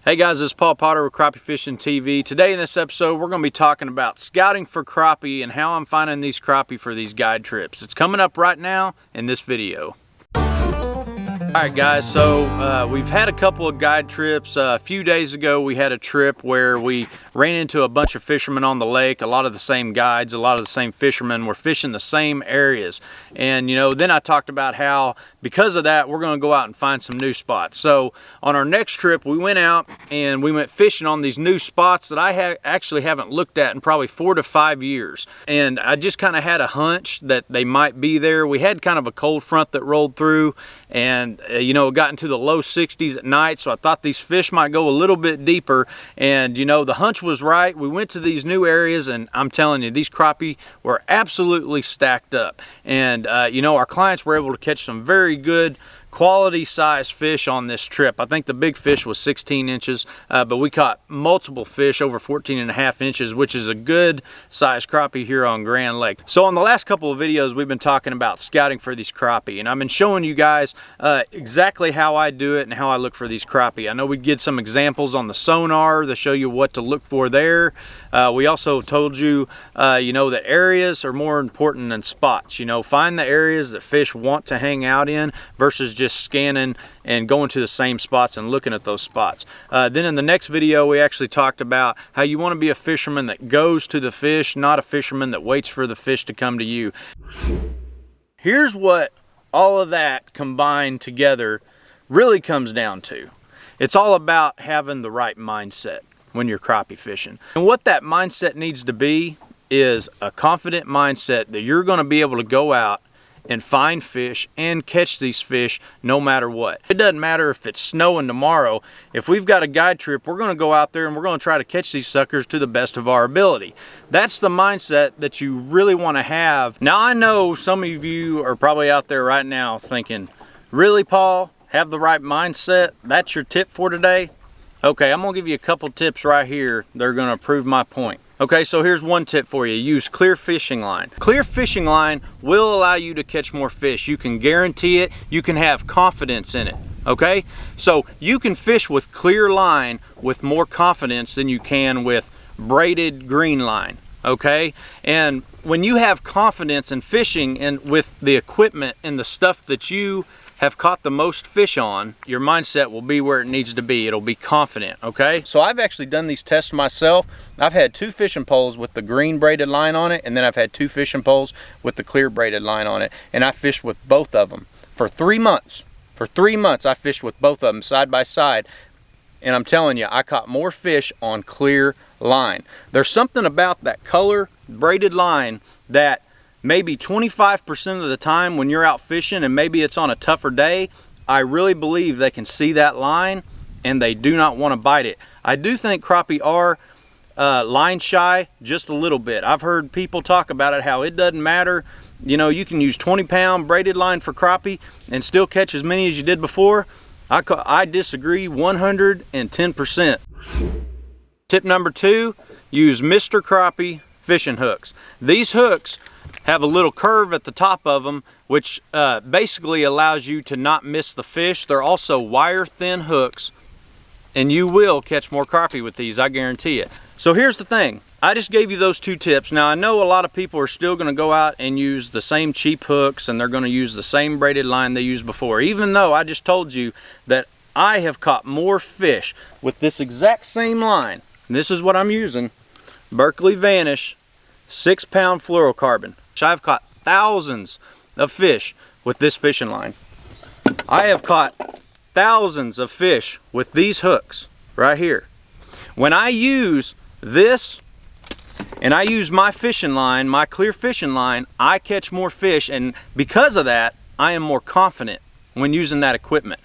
Hey guys, this is Paul Potter with Crappie Fishing TV. Today in this episode, we're going to be talking about scouting for crappie and how I'm finding these crappie for these guide trips. It's coming up right now in this video. Alright guys, so we've had a couple of guide trips. A few days ago we had a trip where we ran into a bunch of fishermen on the lake. A lot of the same guides, a lot of the same fishermen were fishing the same areas. And you know, then I talked about how because of that we're going to go out and find some new spots. So on our next trip we went out and we went fishing on these new spots that I actually haven't looked at in probably 4 to 5 years. And I just kind of had a hunch that they might be there. We had kind of a cold front that rolled through, and you know, it got into the low 60s at night, so I thought these fish might go a little bit deeper. And you know, the hunch was right. We went to these new areas and I'm telling you, these crappie were absolutely stacked up. And you know, our clients were able to catch some very good quality size fish on this trip. I think the big fish was 16 inches, but we caught multiple fish over 14.5 inches, which is a good size crappie here on Grand Lake. So on the last couple of videos, we've been talking about scouting for these crappie, and I've been showing you guys exactly how I do it and how I look for these crappie. I know we did some examples on the sonar to show you what to look for there. We also told you, you know, that areas are more important than spots. You know, find the areas that fish want to hang out in versus just scanning and going to the same spots and looking at those spots. Then in the next video we actually talked about how you want to be a fisherman that goes to the fish, not a fisherman that waits for the fish to come to you. Here's what all of that combined together really comes down to. It's all about having the right mindset when you're crappie fishing. And what that mindset needs to be is a confident mindset that you're going to be able to go out and find fish and catch these fish no matter what. It doesn't matter if it's snowing tomorrow. If we've got a guide trip, we're going to go out there and we're going to try to catch these suckers to the best of our ability. That's the mindset that you really want to have. Now I know some of you are probably out there right now thinking, really, Paul, have the right mindset? That's your tip for today? Okay, I'm going to give you a couple tips right here that are going to prove my point. Okay, so here's one tip for you. Use clear fishing line. Clear fishing line will allow you to catch more fish. You can guarantee it. You can have confidence in it. Okay, so you can fish with clear line with more confidence than you can with braided green line. Okay, and when you have confidence in fishing and with the equipment and the stuff that you have caught the most fish on, your mindset will be where it needs to be. It'll be confident, okay? So I've actually done these tests myself. I've had 2 fishing poles with the green braided line on it, and then I've had 2 fishing poles with the clear braided line on it, and I fished with both of them for 3 months. For 3 months, I fished with both of them side by side, and I'm telling you, I caught more fish on clear line. There's something about that color braided line that maybe 25% of the time when you're out fishing and maybe it's on a tougher day, I really believe they can see that line and they do not want to bite it. I do think crappie are line shy just a little bit. I've heard people talk about it, how it doesn't matter. You know, you can use 20-pound braided line for crappie and still catch as many as you did before. I disagree 110%. Tip number 2, use Mr. Crappie fishing hooks. These hooks have a little curve at the top of them, which basically allows you to not miss the fish. They're also wire thin hooks, and you will catch more crappie with these, I guarantee it. So here's the thing. I just gave you those 2 tips. Now I know a lot of people are still going to go out and use the same cheap hooks, and they're going to use the same braided line they used before, even though I just told you that I have caught more fish with this exact same line. And this is what I'm using, Berkeley Vanish 6-pound fluorocarbon. I've caught thousands of fish with this fishing line. I have caught thousands of fish with these hooks right here. When I use this and I use my fishing line, my clear fishing line, I catch more fish, and because of that, I am more confident when using that equipment.